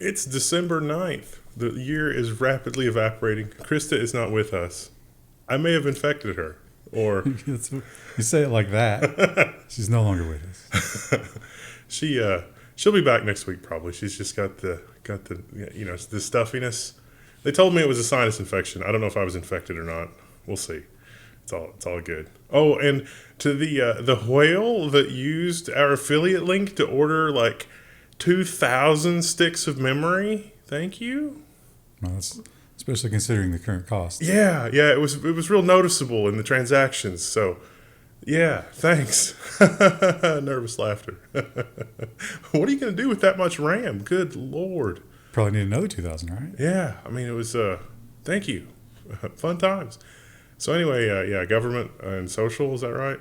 It's December 9th. The year is rapidly evaporating. Krista is not with us. I may have infected her. Or you say it like that. She's no longer with us. She'll be back next week probably. She's just got the the stuffiness. They told me it was a sinus infection. I don't know if I was infected or not. We'll see. It's all good. Oh, and to the whale that used our affiliate link to order like 2,000 sticks of memory. Thank you. Well, that's, especially considering the current cost. Yeah, it was real noticeable in the transactions. So, yeah, thanks. Nervous laughter. What are you going to do with that much RAM? Good Lord. Probably need another 2,000, right? Yeah, I mean, it was, thank you. Fun times. So anyway, government and social, is that right?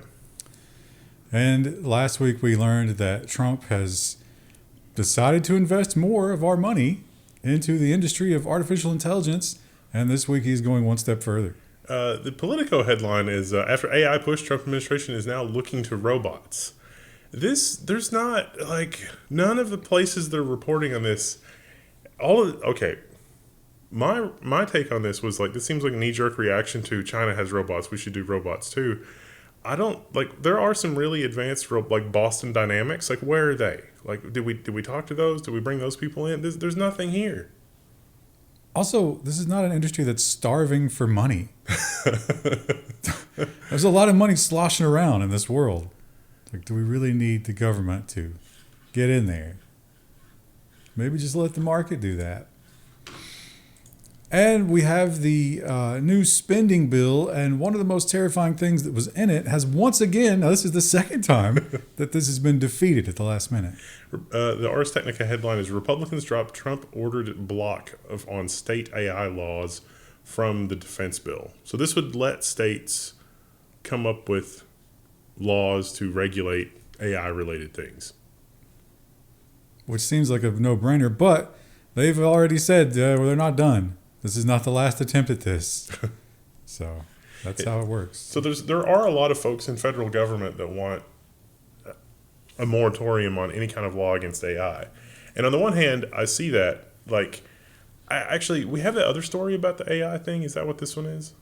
And last week we learned that Trump has decided to invest more of our money into the industry of artificial intelligence. And this week he's going one step further. The Politico headline is, after AI push, Trump administration is now looking to robots. There's not, none of the places that are reporting on this, okay. My take on this was this seems like a knee-jerk reaction to China has robots, we should do robots too. I don't, there are some really advanced, Boston Dynamics, where are they? Did we talk to those? Did we bring those people in? There's nothing here. Also, this is not an industry that's starving for money. There's a lot of money sloshing around in this world. Do we really need the government to get in there? Maybe just let the market do that. And we have the new spending bill, and one of the most terrifying things that was in it has once again, now this is the second time that this has been defeated at the last minute. The Ars Technica headline is Republicans drop Trump-ordered block on state AI laws from the defense bill. So this would let states come up with laws to regulate AI-related things. Which seems like a no-brainer, but they've already said they're not done. This is not the last attempt at this. So that's how it works. So there are a lot of folks in federal government that want a moratorium on any kind of law against AI. And on the one hand, I see that. We have that other story about the AI thing. Is that what this one is?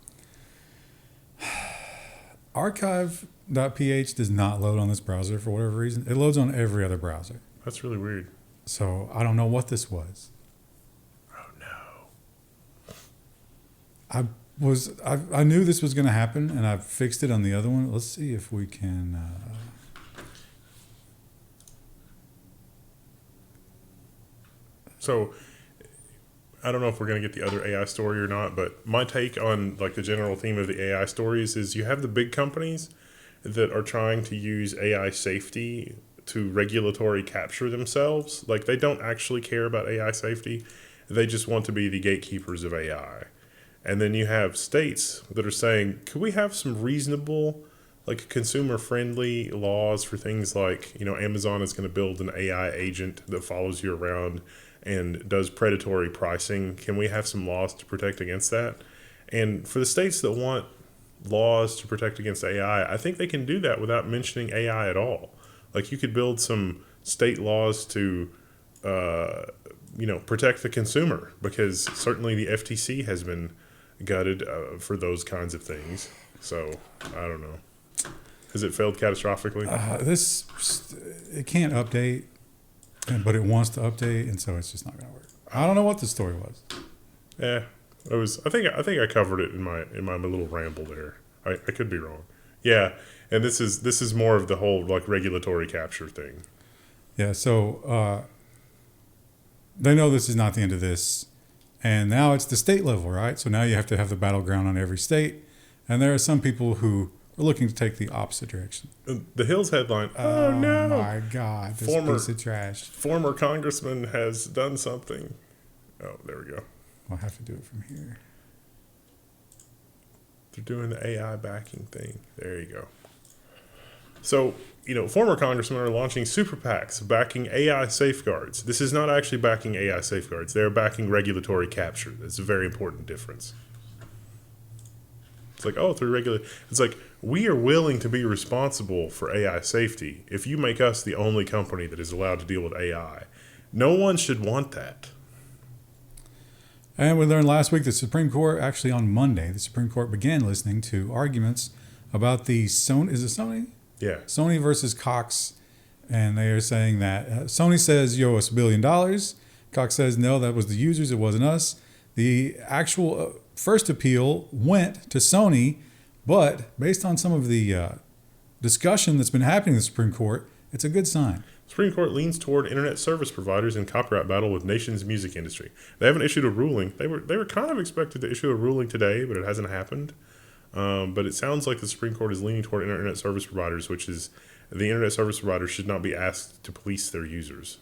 Archive.ph does not load on this browser for whatever reason. It loads on every other browser. That's really weird. So I don't know what this was. I knew this was going to happen, and I fixed it on the other one. Let's see if we can. So, I don't know if we're going to get the other AI story or not, but my take on the general theme of the AI stories is you have the big companies that are trying to use AI safety to regulatory capture themselves. They don't actually care about AI safety. They just want to be the gatekeepers of AI. And then you have states that are saying, could we have some reasonable, consumer-friendly laws for things Amazon is going to build an AI agent that follows you around and does predatory pricing. Can we have some laws to protect against that? And for the states that want laws to protect against AI, I think they can do that without mentioning AI at all. You could build some state laws to protect the consumer, because certainly the FTC has been gutted for those kinds of things. So I don't know. Has it failed catastrophically? It can't update, but it wants to update, and so it's just not going to work. I don't know what the story was. Yeah, it was. I think I covered it in my little ramble there. I could be wrong. Yeah, and this is more of the whole regulatory capture thing. Yeah. So they know this is not the end of this. And now it's the state level, right? So now you have to have the battleground on every state. And there are some people who are looking to take the opposite direction. The Hills headline, oh no. Oh my God, this piece of trash. Former congressman has done something. Oh, there we go. I'll have to do it from here. They're doing the AI backing thing. There you go. So, former congressmen are launching super PACs backing AI safeguards. This is not actually backing AI safeguards. They're backing regulatory capture. That's a very important difference. It's it's we are willing to be responsible for AI safety if you make us the only company that is allowed to deal with AI. No one should want that. And we learned last week the Supreme Court, actually on Monday, the Supreme Court began listening to arguments about the Sony. Is it Sony? Yeah. Sony versus Cox. And they are saying that Sony says you owe us $1 billion. Cox says, no, that was the users. It wasn't us. The actual first appeal went to Sony, but based on some of the discussion that's been happening in the Supreme Court, it's a good sign. Supreme Court leans toward internet service providers in copyright battle with nation's music industry. They haven't issued a ruling. They were kind of expected to issue a ruling today, but it hasn't happened. But it sounds like the Supreme Court is leaning toward internet service providers, which is the internet service providers should not be asked to police their users.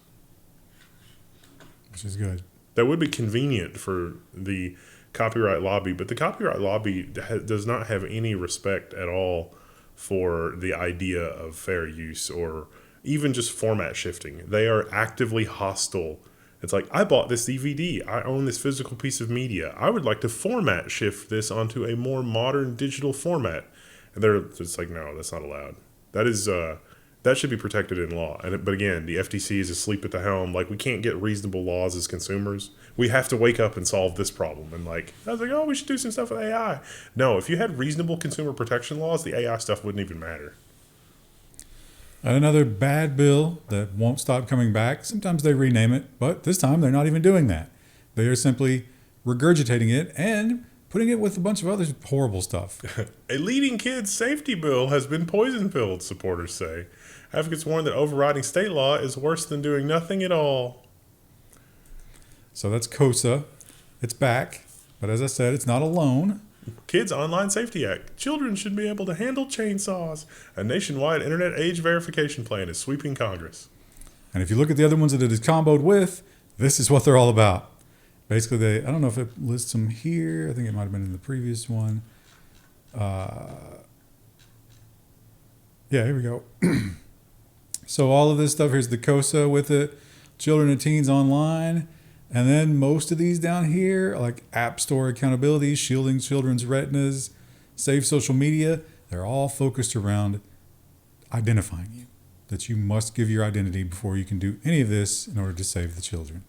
Which is good. That would be convenient for the copyright lobby, but the copyright lobby does not have any respect at all for the idea of fair use or even just format shifting. They are actively hostile. It's like, I bought this DVD. I own this physical piece of media. I would like to format shift this onto a more modern digital format. And they're just like, no, that's not allowed. That is that should be protected in law. But again, the FTC is asleep at the helm. Like, we can't get reasonable laws as consumers. We have to wake up and solve this problem. And like, I was like, oh, we should do some stuff with AI. No, if you had reasonable consumer protection laws, the AI stuff wouldn't even matter. And another bad bill that won't stop coming back. Sometimes they rename it, but this time they're not even doing that. They are simply regurgitating it and putting it with a bunch of other horrible stuff. A leading kids safety bill has been poison-pilled, supporters say. Advocates warn that overriding state law is worse than doing nothing at all. So that's COSA. It's back, but as I said, it's not alone. Kids Online Safety Act. Children should be able to handle chainsaws. A nationwide internet age verification plan is sweeping Congress. And if you look at the other ones that it is comboed with, this is what they're all about. Basically, I don't know if it lists them here. I think it might have been in the previous one. Yeah, here we go. So all of this stuff, here's the COSA with it. Children and teens online. And then most of these down here, like App Store accountability, shielding children's retinas, safe social media, they're all focused around identifying you. That you must give your identity before you can do any of this in order to save the children.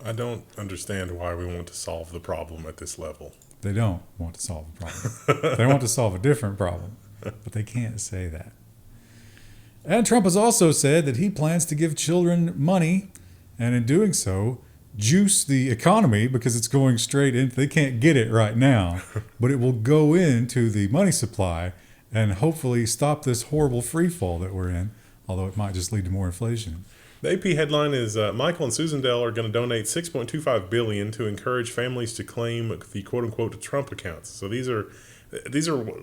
I don't understand why we want to solve the problem at this level. They don't want to solve the problem. They want to solve a different problem, but they can't say that. And Trump has also said that he plans to give children money, and in doing so, juice the economy because it's going straight in. They can't get it right now, but it will go into the money supply and hopefully stop this horrible free fall that we're in, although it might just lead to more inflation. The AP headline is Michael and Susan Dell are going to donate $6.25 billion to encourage families to claim the quote-unquote Trump accounts. So these are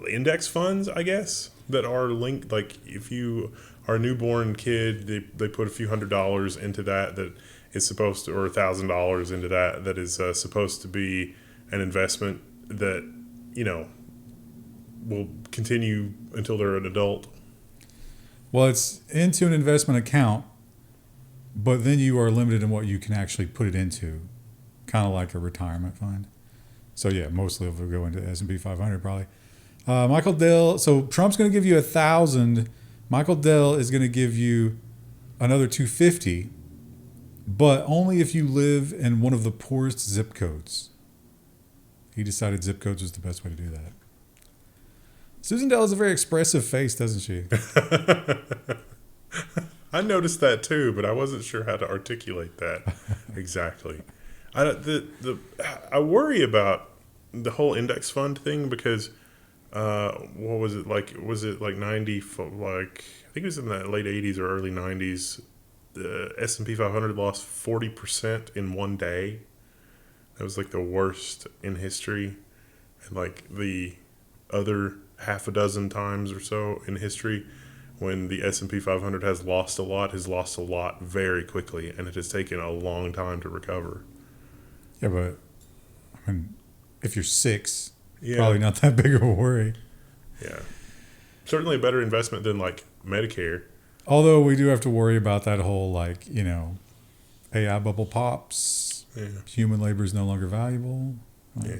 index funds, I guess, that are linked. Like, if you are a newborn kid, they put a few $100s into that is supposed to, or $1,000 into that is supposed to be an investment that, you know, will continue until they're an adult. Well, it's into an investment account, but then you are limited in what you can actually put it into, kind of like a retirement fund. So yeah, mostly it will go into S&P 500 probably. Michael Dell. So Trump's going to give you 1,000. Michael Dell is going to give you another 250, but only if you live in one of the poorest zip codes. He decided zip codes was the best way to do that. Susan Dell has a very expressive face, doesn't she? I noticed that too, but I wasn't sure how to articulate that exactly. I worry about the whole index fund thing because what was it like? Was it like 90? Like, I think it was in the late 80s or early 90s. The S&P 500 lost 40% in one day. That was like the worst in history, and like the other half a dozen times or so in history, when the S&P 500 has lost a lot very quickly, and it has taken a long time to recover. Yeah, but I mean, if you're 6, probably not that big of a worry. Yeah. Certainly a better investment than like Medicare. Although we do have to worry about that whole, like, you know, AI bubble pops. Yeah. Human labor is no longer valuable. Yeah.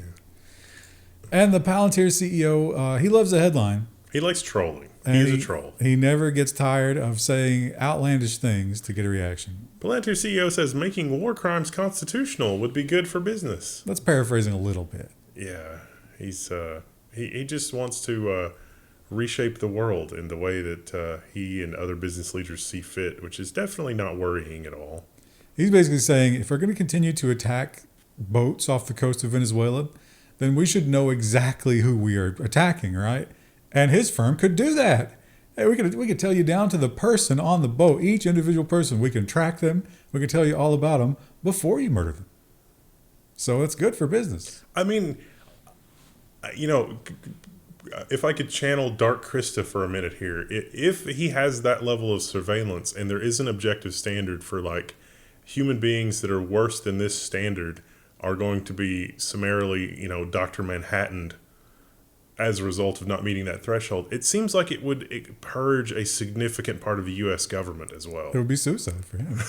And the Palantir CEO, he loves a headline. He likes trolling. He's a troll. He never gets tired of saying outlandish things to get a reaction. Palantir CEO says making war crimes constitutional would be good for business. That's paraphrasing a little bit. Yeah, he's he just wants to reshape the world in the way that he and other business leaders see fit, which is definitely not worrying at all. He's basically saying if we're going to continue to attack boats off the coast of Venezuela, then we should know exactly who we are attacking, right? And his firm could do that. Hey, we could tell you down to the person on the boat, each individual person. We can track them. We can tell you all about them before you murder them. So it's good for business. I mean, if I could channel Dark Krista for a minute here, if he has that level of surveillance and there is an objective standard for like human beings that are worse than this standard are going to be summarily, Dr. Manhattaned as a result of not meeting that threshold, it seems like it would purge a significant part of the U.S. government as well. It would be suicide for him.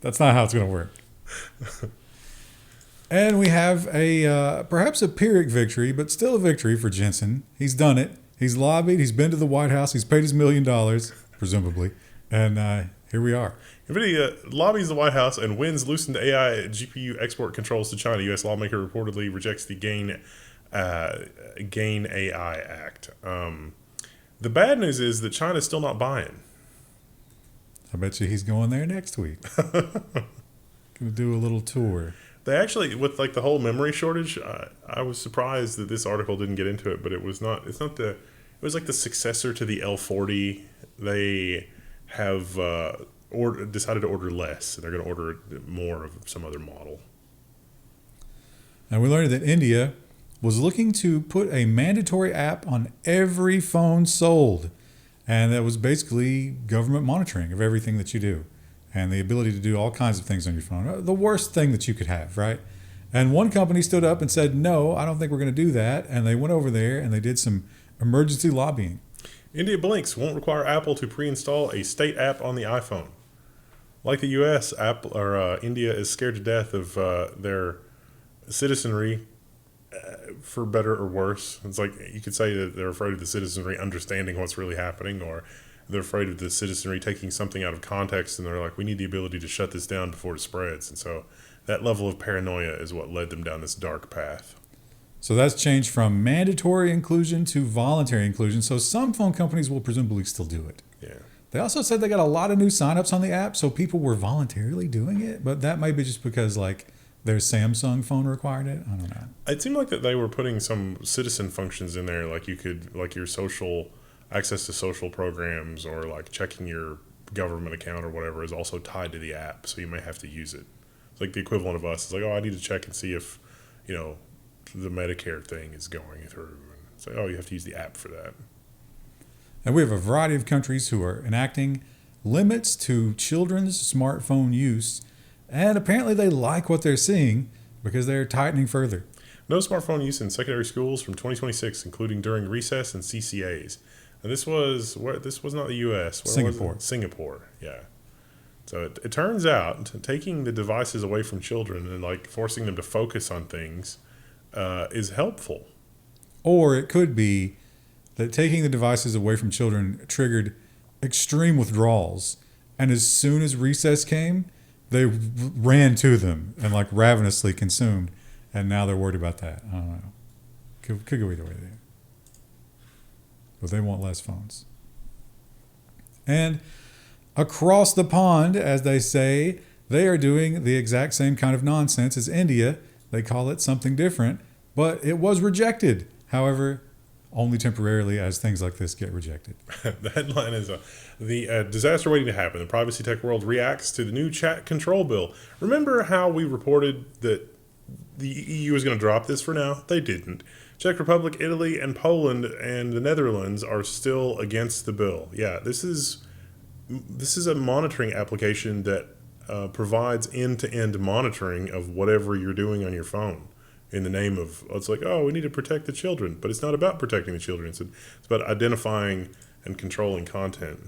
That's not how it's going to work. And we have perhaps a Pyrrhic victory, but still a victory for Jensen. He's done it. He's lobbied. He's been to the White House. He's paid his $1 million, presumably. And here we are. Nvidia lobbies the White House and wins loosened AI GPU export controls to China. U.S. lawmaker reportedly rejects the Gain AI Act. The bad news is that China's still not buying. I bet you he's going there next week. Going to do a little tour. They actually, with like the whole memory shortage, I was surprised that this article didn't get into it, but it was not. It's not the. It was like the successor to the L40. They have decided to order less, and they're going to order more of some other model. And we learned that India was looking to put a mandatory app on every phone sold, and that was basically government monitoring of everything that you do. And the ability to do all kinds of things on your phone. The worst thing that you could have, right? And one company stood up and said, no, I don't think we're going to do that. And they went over there and they did some emergency lobbying. India blinks, won't require Apple to pre-install a state app on the iPhone. Like the U.S., India is scared to death of their citizenry, for better or worse. It's like you could say that they're afraid of the citizenry understanding what's really happening, or they're afraid of the citizenry taking something out of context, and they're like, we need the ability to shut this down before it spreads. And so that level of paranoia is what led them down this dark path. So that's changed from mandatory inclusion to voluntary inclusion. So some phone companies will presumably still do it. Yeah. They also said they got a lot of new signups on the app, so people were voluntarily doing it. But that might be just because like their Samsung phone required it. I don't know. It seemed like that they were putting some citizen functions in there, like you could, like your social access to social programs, or like checking your government account or whatever is also tied to the app, so you may have to use it. It's like the equivalent of us. It's like, oh, I need to check and see if, the Medicare thing is going through. And it's like, oh, you have to use the app for that. And we have a variety of countries who are enacting limits to children's smartphone use, and apparently they like what they're seeing because they're tightening further. No smartphone use in secondary schools from 2026, including during recess and CCAs. And this was not the U.S. Where Singapore. Was it? Singapore, yeah. So it turns out taking the devices away from children and like forcing them to focus on things is helpful. Or it could be that taking the devices away from children triggered extreme withdrawals, and as soon as recess came, they ran to them and like ravenously consumed, and now they're worried about that. I don't know. Could go either way there. But they want less phones. And across the pond, as they say, they are doing the exact same kind of nonsense as India. They call it something different, but it was rejected. However, only temporarily, as things like this get rejected. The headline is the disaster waiting to happen. The privacy tech world reacts to the new chat control bill. Remember how we reported that the EU was going to drop this for now? They didn't. Czech Republic, Italy, and Poland, and the Netherlands are still against the bill. Yeah, this is a monitoring application that provides end-to-end monitoring of whatever you're doing on your phone in the name of, it's like, oh, we need to protect the children. But it's not about protecting the children. It's about identifying and controlling content.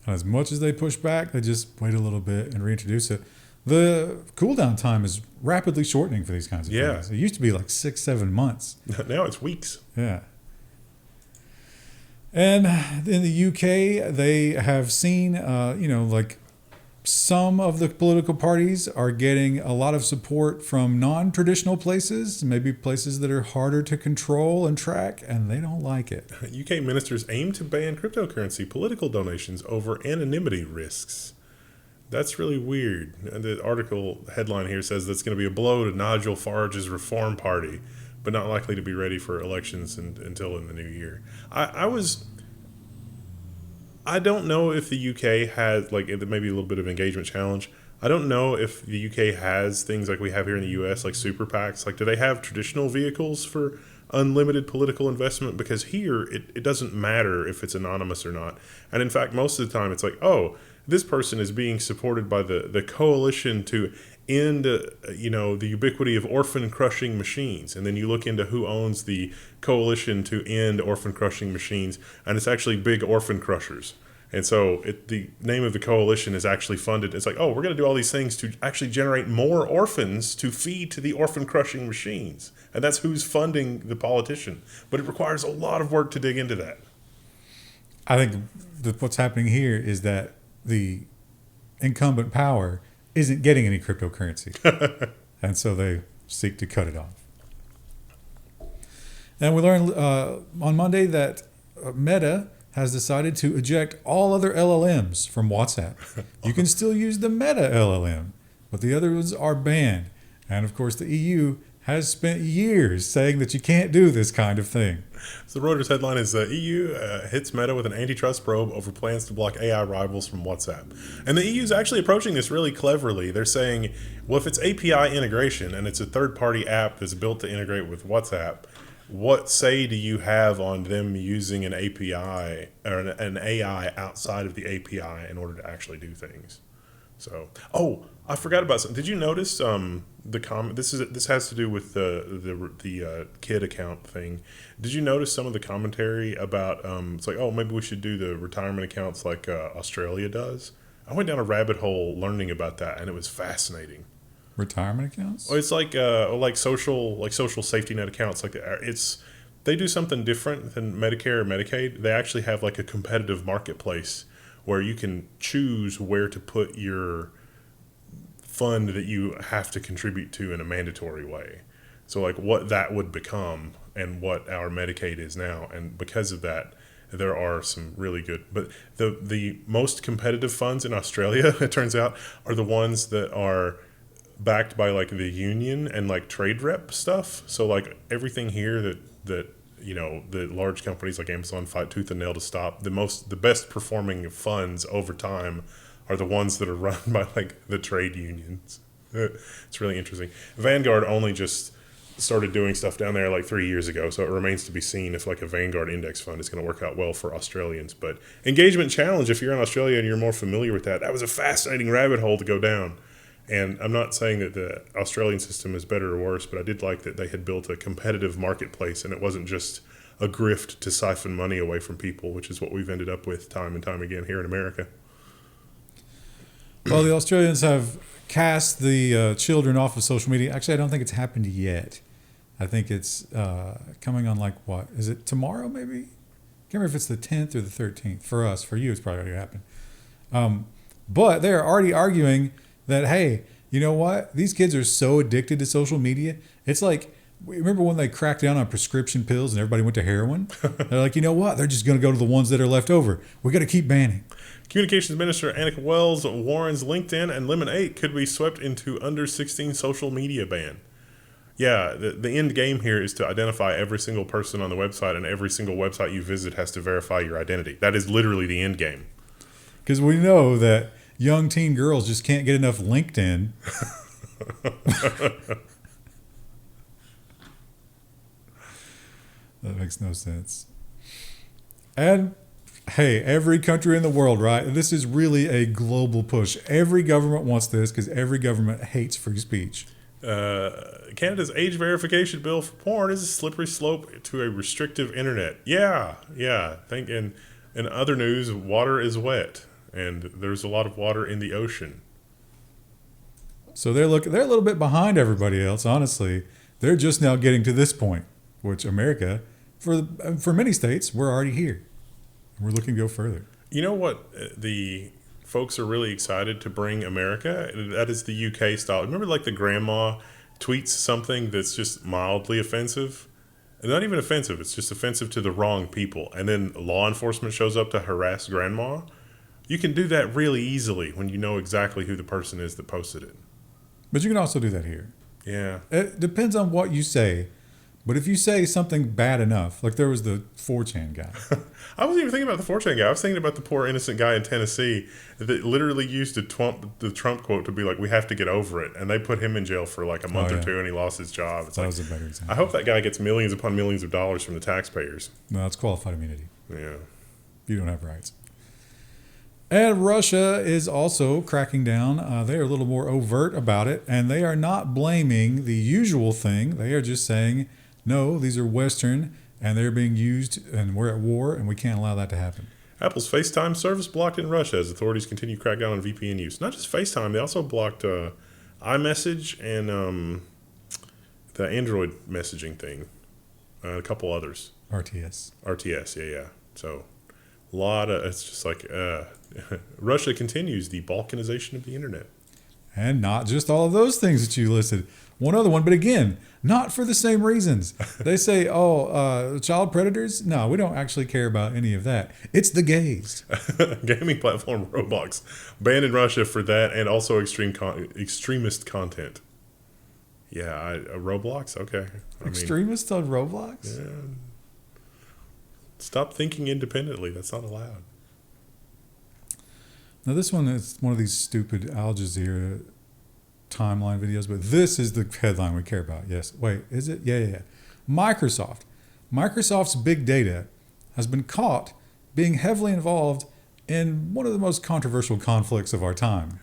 As much as they push back, they just wait a little bit and reintroduce it. The cooldown time is rapidly shortening for these kinds of things. It used to be like 6-7 months. Now it's weeks. Yeah. And in the UK, they have seen, like some of the political parties are getting a lot of support from non-traditional places, maybe places that are harder to control and track, and they don't like it. UK ministers aim to ban cryptocurrency political donations over anonymity risks. That's really weird. The article headline here says that's going to be a blow to Nigel Farage's Reform Party, but not likely to be ready for elections until in the new year. I don't know if the UK has, like, maybe a little bit of engagement challenge. I don't know if the UK has things like we have here in the US, like super PACs. Like, do they have traditional vehicles for unlimited political investment? Because here, it doesn't matter if it's anonymous or not. And in fact, most of the time, it's like, oh, this person is being supported by the coalition to end, the ubiquity of orphan crushing machines. And then you look into who owns the coalition to end orphan crushing machines, and it's actually big orphan crushers. And so the name of the coalition is actually funded. It's like, oh, we're going to do all these things to actually generate more orphans to feed to the orphan crushing machines. And that's who's funding the politician. But it requires a lot of work to dig into that. I think what's happening here is that the incumbent power isn't getting any cryptocurrency. And so they seek to cut it off. And we learned on Monday that Meta has decided to eject all other LLMs from WhatsApp. You can still use the Meta LLM, but the others are banned. And of course, the EU has spent years saying that you can't do this kind of thing. So the Reuters headline is EU hits Meta with an antitrust probe over plans to block AI rivals from WhatsApp. And the EU is actually approaching this really cleverly. They're saying, well, if it's API integration and it's a third-party app that's built to integrate with WhatsApp, what say do you have on them using an API or an AI outside of the API in order to actually do things? So, I forgot about something. Did you notice the comment? This has to do with the kid account thing. Did you notice some of the commentary about it's like, oh, maybe we should do the retirement accounts like Australia does? I went down a rabbit hole learning about that, and it was fascinating. Retirement accounts? Well, it's like social safety net accounts. They do something different than Medicare or Medicaid. They actually have like a competitive marketplace where you can choose where to put your fund that you have to contribute to in a mandatory way. So like what that would become and what our Medicaid is now. And because of that, there are some really good, but the most competitive funds in Australia, it turns out, are the ones that are backed by like the union and like trade rep stuff. So like everything here that the large companies like Amazon fight tooth and nail to stop, the best performing funds over time are the ones that are run by like the trade unions. It's really interesting. Vanguard only just started doing stuff down there like 3 years ago, so it remains to be seen if like a Vanguard index fund is going to work out well for Australians. But engagement challenge, if you're in Australia and you're more familiar with that was a fascinating rabbit hole to go down. And I'm not saying that the Australian system is better or worse, but I did like that they had built a competitive marketplace and it wasn't just a grift to siphon money away from people, which is what we've ended up with time and time again here in America. Well, the Australians have cast the children off of social media. Actually, I don't think it's happened yet. I think it's coming on like what? Is it tomorrow maybe? I can't remember if it's the 10th or the 13th. For us, for you, it's probably already happened. But they're already arguing that, hey, you know what? These kids are so addicted to social media. It's like, remember when they cracked down on prescription pills and everybody went to heroin? They're like, you know what? They're just going to go to the ones that are left over. We got to keep banning. Communications Minister Anika Wells warns LinkedIn and Lemon 8 could be swept into under 16 social media ban. Yeah, the end game here is to identify every single person on the website, and every single website you visit has to verify your identity. That is literally the end game. Because we know that young teen girls just can't get enough LinkedIn. That makes no sense. And hey, every country in the world, right? This is really a global push. Every government wants this because every government hates free speech. Canada's age verification bill for porn is a slippery slope to a restrictive internet. Yeah. In other news, water is wet. And there's a lot of water in the ocean. So they're a little bit behind everybody else, honestly. They're just now getting to this point, which America, for many states, we're already here. We're looking to go further. You know what the folks are really excited to bring America? That is the UK style. Remember, like the grandma tweets something that's just mildly offensive? Not even offensive. It's just offensive to the wrong people. And then law enforcement shows up to harass grandma. You can do that really easily when you know exactly who the person is that posted it. But you can also do that here. Yeah. It depends on what you say. But if you say something bad enough, like there was the 4chan guy. I wasn't even thinking about the 4chan guy. I was thinking about the poor innocent guy in Tennessee that literally used the Trump quote to be like, we have to get over it. And they put him in jail for like a month or two and he lost his job. It's that like, was a better example. I hope that guy gets millions upon millions of dollars from the taxpayers. No, it's qualified immunity. Yeah. You don't have rights. And Russia is also cracking down. They're a little more overt about it. And they are not blaming the usual thing. They are just saying, no, these are Western and they're being used and we're at war and we can't allow that to happen. Apple's FaceTime service blocked in Russia as authorities continue to crack down on VPN use. Not just FaceTime, they also blocked iMessage and the Android messaging thing. A couple others. RTS, yeah. So a lot of, it's just like, Russia continues the balkanization of the internet. And not just all of those things that you listed. One other one, but again, not for the same reasons. They say, child predators? No, we don't actually care about any of that. It's the gays. Gaming platform Roblox banned in Russia for that and also extremist content. Yeah, Roblox? Okay. Extremists on Roblox? Yeah. Stop thinking independently. That's not allowed. Now, this one is one of these stupid Al Jazeera timeline videos, but this is the headline we care about. Yes. Wait, is it? Yeah. Microsoft's big data has been caught being heavily involved in one of the most controversial conflicts of our time.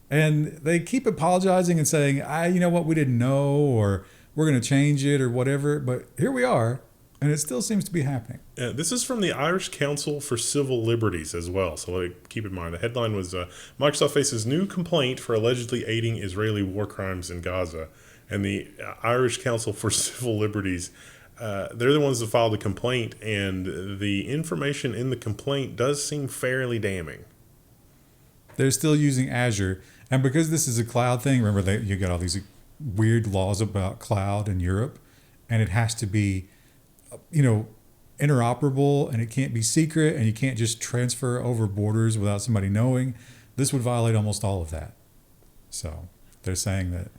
And they keep apologizing and saying, you know what, we didn't know, or we're going to change it or whatever. But here we are. And it still seems to be happening. This is from the Irish Council for Civil Liberties as well. So keep in mind, the headline was Microsoft faces new complaint for allegedly aiding Israeli war crimes in Gaza. And the Irish Council for Civil Liberties, they're the ones that filed the complaint. And the information in the complaint does seem fairly damning. They're still using Azure. And because this is a cloud thing, remember, you got all these weird laws about cloud in Europe. And it has to be interoperable and it can't be secret and you can't just transfer over borders without somebody knowing. This would violate almost all of that. So they're saying that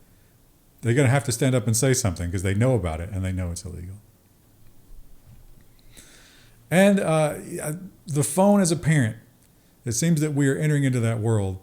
they're going to have to stand up and say something because they know about it and they know it's illegal. And the phone as a parent, it seems that we are entering into that world.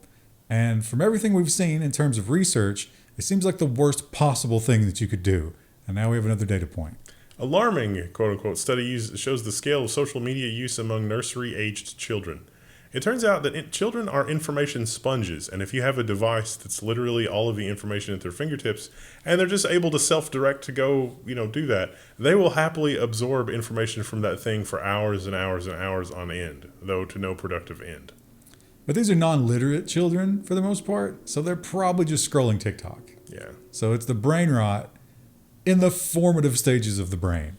And from everything we've seen in terms of research, it seems like the worst possible thing that you could do. And now we have another data point. Alarming, quote-unquote, study shows the scale of social media use among nursery-aged children. It turns out that children are information sponges, and if you have a device that's literally all of the information at their fingertips, and they're just able to self-direct to go, do that, they will happily absorb information from that thing for hours and hours and hours on end, though to no productive end. But these are non-literate children for the most part, so they're probably just scrolling TikTok. Yeah. So it's the brain rot in the formative stages of the brain.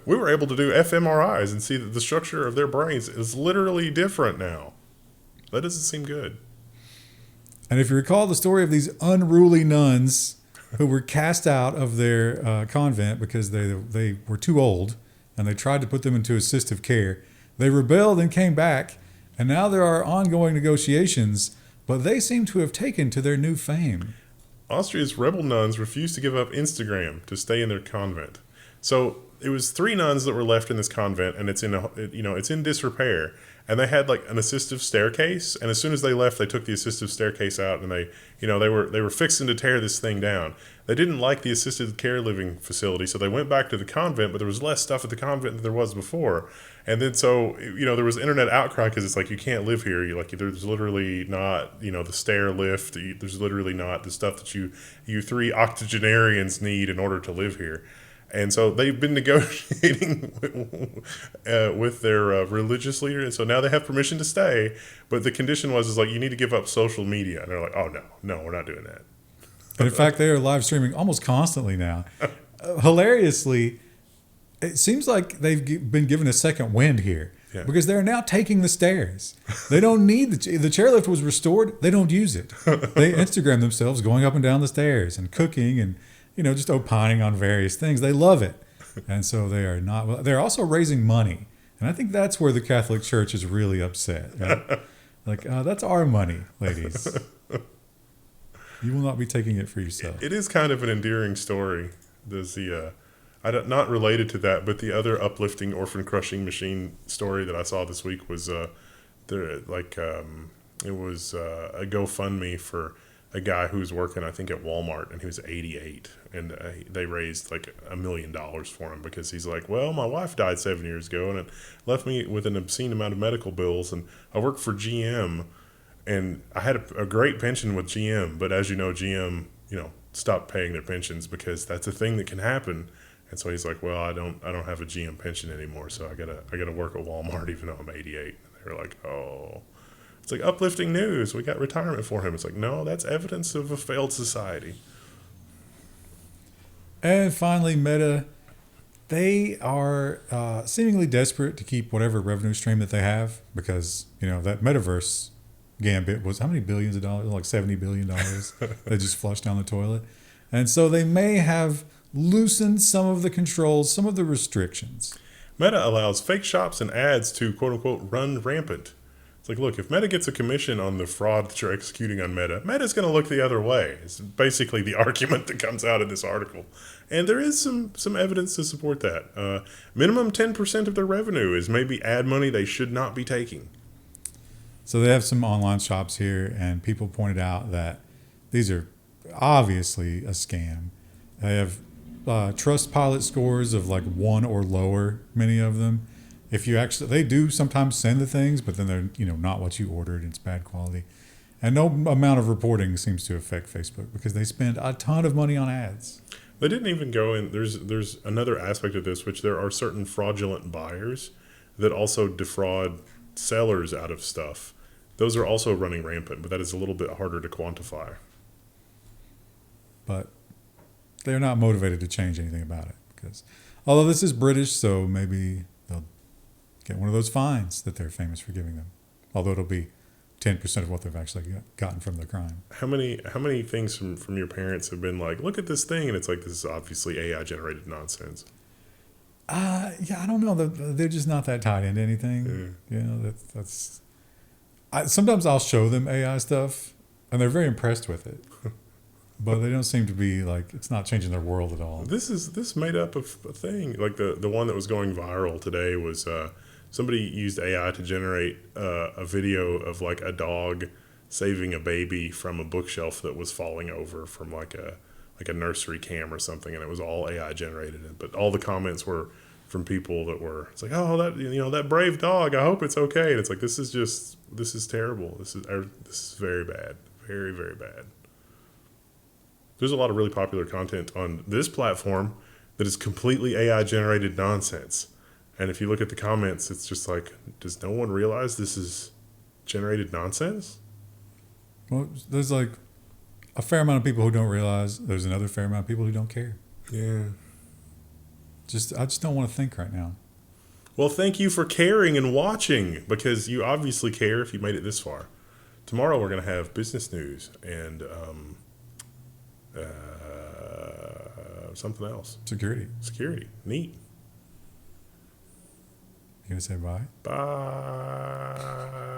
We were able to do fMRIs and see that the structure of their brains is literally different now. That doesn't seem good. And if you recall the story of these unruly nuns who were cast out of their convent because they were too old and they tried to put them into assistive care, they rebelled and came back, and now there are ongoing negotiations, but they seem to have taken to their new fame. Austria's rebel nuns refused to give up Instagram to stay in their convent. So it was 3 nuns that were left in this convent, and it's in disrepair. And they had like an assistive staircase, and as soon as they left, they took the assistive staircase out, and they were fixing to tear this thing down. They didn't like the assisted care living facility, so they went back to the convent, but there was less stuff at the convent than there was before. And then so there was internet outcry because it's like, you can't live here. There's literally not the stair lift. There's literally not the stuff that you 3 octogenarians need in order to live here. And so they've been negotiating with their religious leader, and so now they have permission to stay. But the condition was you need to give up social media, and they're like, oh no, we're not doing that. And in fact, they are live streaming almost constantly now. Hilariously, it seems like they've been given a second wind here. Yeah. Because they're now taking the stairs. They don't need the chairlift was restored. They don't use it. They Instagram themselves going up and down the stairs and cooking and just opining on various things. They love it, and so they are not. Well, they're also raising money, and I think that's where the Catholic Church is really upset. Right? Like that's our money, ladies. You will not be taking it for yourself. It is kind of an endearing story. There's the not related to that, but the other uplifting orphan crushing machine story that I saw this week was it was a GoFundMe for a guy who was working, I think, at Walmart, and he was 88, and they raised like $1 million for him because he's like, well, my wife died 7 years ago, and it left me with an obscene amount of medical bills, and I work for GM, and I had a great pension with GM, but as you know, GM, stopped paying their pensions because that's a thing that can happen. And so he's like, well, I don't have a GM pension anymore, so I gotta work at Walmart even though I'm 88. And they were like, oh, it's like uplifting news. We got retirement for him. It's like, no, that's evidence of a failed society. And finally, Meta, they are seemingly desperate to keep whatever revenue stream that they have because that metaverse gambit was how many billions of dollars? Like $70 billion. They just flushed down the toilet, and so they may have loosened some of the controls, some of the restrictions. Meta allows fake shops and ads to, quote unquote, run rampant. It's like, look, if Meta gets a commission on the fraud that you're executing on Meta's going to look the other way. It's basically the argument that comes out of this article. And there is some evidence to support that. Minimum 10% of their revenue is maybe ad money they should not be taking. So they have some online shops here, and people pointed out that these are obviously a scam. They have Trustpilot scores of like 1 or lower, many of them. If you they do sometimes send the things, but then they're not what you ordered. It's bad quality, and no amount of reporting seems to affect Facebook because they spend a ton of money on ads. They didn't even go in. There's another aspect of this, which there are certain fraudulent buyers that also defraud sellers out of stuff. Those are also running rampant, but that is a little bit harder to quantify. But they're not motivated to change anything about it because although this is British, so maybe they'll get one of those fines that they're famous for giving them. Although it'll be 10% of what they've actually gotten from the crime. How many things from your parents have been like, look at this thing, and it's like, this is obviously AI generated nonsense? Yeah, I don't know. They're just not that tied into anything. Sometimes I'll show them AI stuff, and they're very impressed with it. But they don't seem to be like, it's not changing their world at all. This made up of a thing. Like the one that was going viral today was somebody used AI to generate a video of like a dog saving a baby from a bookshelf that was falling over from like a nursery cam or something, and it was all AI generated. But all the comments were from people that were, it's like, oh, that brave dog, I hope it's okay. And it's like, this is terrible. This is very bad, very, very bad. There's a lot of really popular content on this platform that is completely AI generated nonsense. And if you look at the comments, it's just like, does no one realize this is generated nonsense? Well, there's like a fair amount of people who don't realize. There's another fair amount of people who don't care. Yeah. I just don't want to think right now. Well, thank you for caring and watching, because you obviously care if you made it this far. Tomorrow we're going to have business news and something else. Security. Neat. You gonna say bye? Bye.